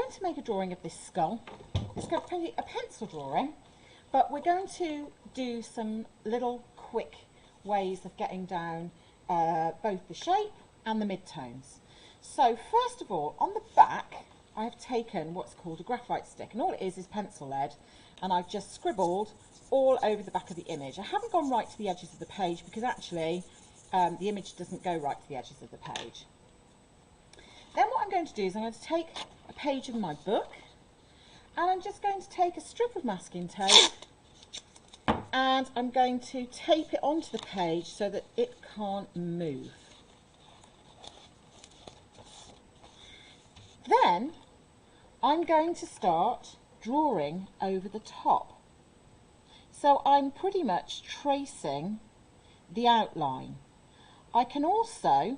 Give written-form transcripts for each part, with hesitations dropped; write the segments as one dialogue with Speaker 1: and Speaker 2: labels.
Speaker 1: going to make a drawing of this skull. It's going to be a pencil drawing, but we're going to do some little quick ways of getting down both the shape and the mid-tones. So first of all, on the back, I've taken what's called a graphite stick, and all it is pencil lead, and I've just scribbled all over the back of the image. I haven't gone right to the edges of the page because actually the image doesn't go right to the edges of the page. Then what I'm going to do is I'm going to take a page of my book, and I'm just going to take a strip of masking tape, and I'm going to tape it onto the page so that it can't move. Then I'm going to start drawing over the top. So I'm pretty much tracing the outline. I can also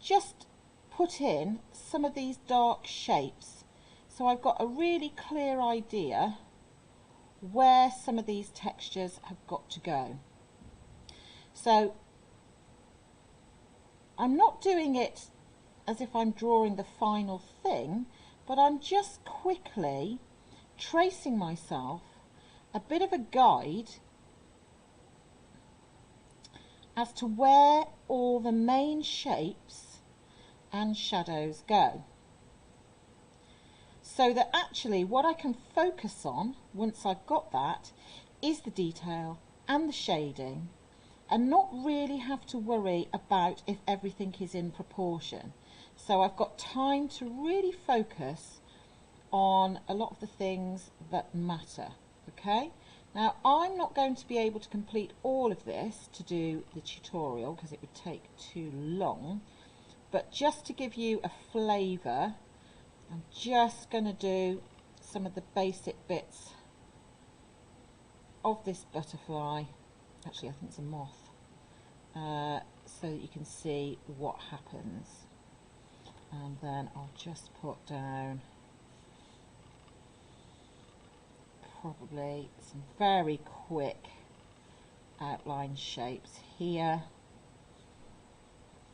Speaker 1: just put in some of these dark shapes, so I've got a really clear idea where some of these textures have got to go. So I'm not doing it as if I'm drawing the final thing, but I'm just quickly tracing myself a bit of a guide as to where all the main shapes and shadows go. So that actually what I can focus on once I've got that is the detail and the shading, and not really have to worry about if everything is in proportion. So I've got time to really focus on a lot of the things that matter. Okay, now I'm not going to be able to complete all of this to do the tutorial because it would take too long, but just to give you a flavour, I'm just going to do some of the basic bits of this butterfly. Actually, I think it's a moth, so that you can see what happens. And then I'll just put down probably some very quick outline shapes here.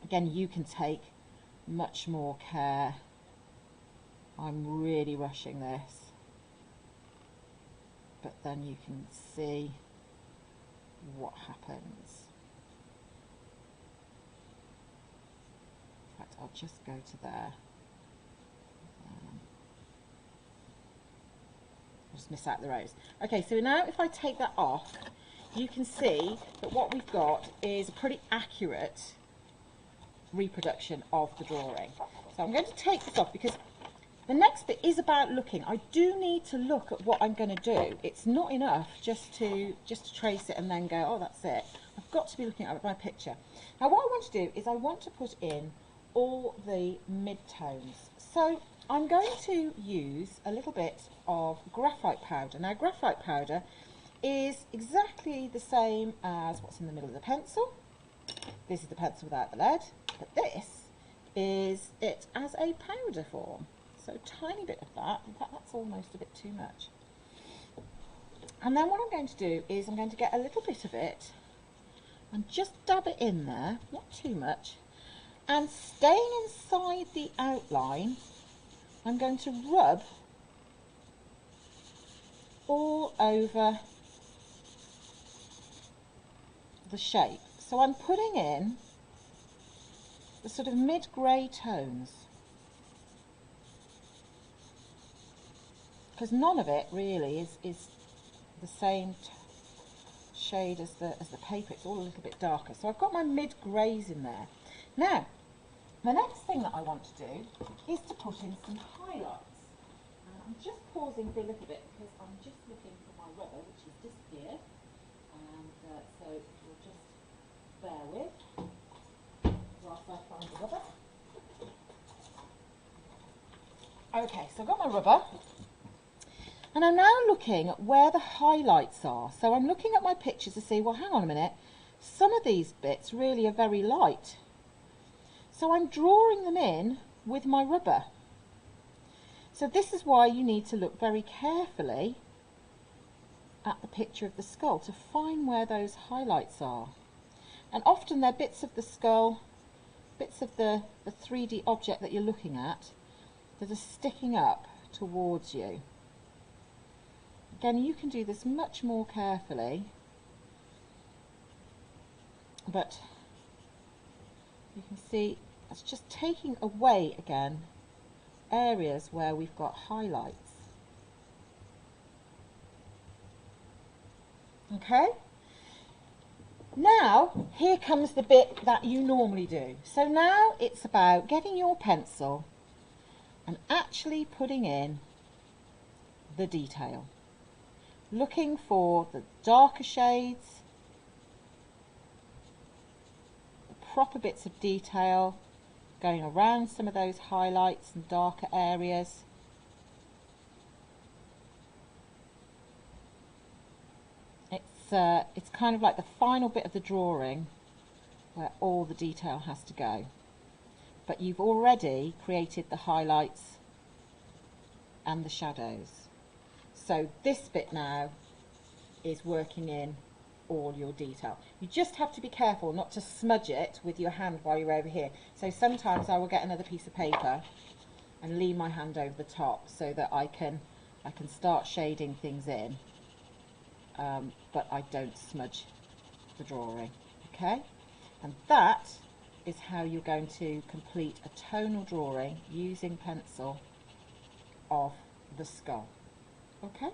Speaker 1: Again, you can take much more care. I'm really rushing this, but then you can see what happens. In fact, I'll just go to there. I'll just miss out the rows. Okay, so now if I take that off, you can see that what we've got is a pretty accurate reproduction of the drawing. So I'm going to take this off because the next bit is about looking. I do need to look at what I'm going to do. It's not enough just to trace it and then go, oh, that's it. I've got to be looking at my picture. Now what I want to do is I want to put in all the mid-tones. So I'm going to use a little bit of graphite powder. Now graphite powder is exactly the same as what's in the middle of the pencil. This is the pencil without the lead, but this is it as a powder form. So a tiny bit of that. In fact, that's almost a bit too much. And then what I'm going to do is I'm going to get a little bit of it and just dab it in there, not too much. And staying inside the outline, I'm going to rub all over the shape. So I'm putting in the sort of mid-grey tones, because none of it really is the same shade as the paper. It's all a little bit darker. So I've got my mid-greys in there. Now, the next thing that I want to do is to put in some highlights. And I'm just pausing for a little bit because I'm just looking for my rubber, which has disappeared. And so you'll just bear with whilst I find the rubber. Okay, so I've got my rubber. And I'm now looking at where the highlights are. So I'm looking at my pictures to see, well, hang on a minute, some of these bits really are very light. So I'm drawing them in with my rubber. So this is why you need to look very carefully at the picture of the skull to find where those highlights are. And often they're bits of the skull, bits of the 3D object that you're looking at, that are sticking up towards you. Again, you can do this much more carefully, but you can see it's just taking away again areas where we've got highlights. Okay, now here comes the bit that you normally do. So now it's about getting your pencil and actually putting in the detail, looking for the darker shades, the proper bits of detail, going around some of those highlights and darker areas. It's kind of like the final bit of the drawing where all the detail has to go. But you've already created the highlights and the shadows. So this bit now is working in all your detail. You just have to be careful not to smudge it with your hand while you're over here. So sometimes I will get another piece of paper and lean my hand over the top so that I can start shading things in. But I don't smudge the drawing, okay? And that is how you're going to complete a tonal drawing using pencil of the skull, okay?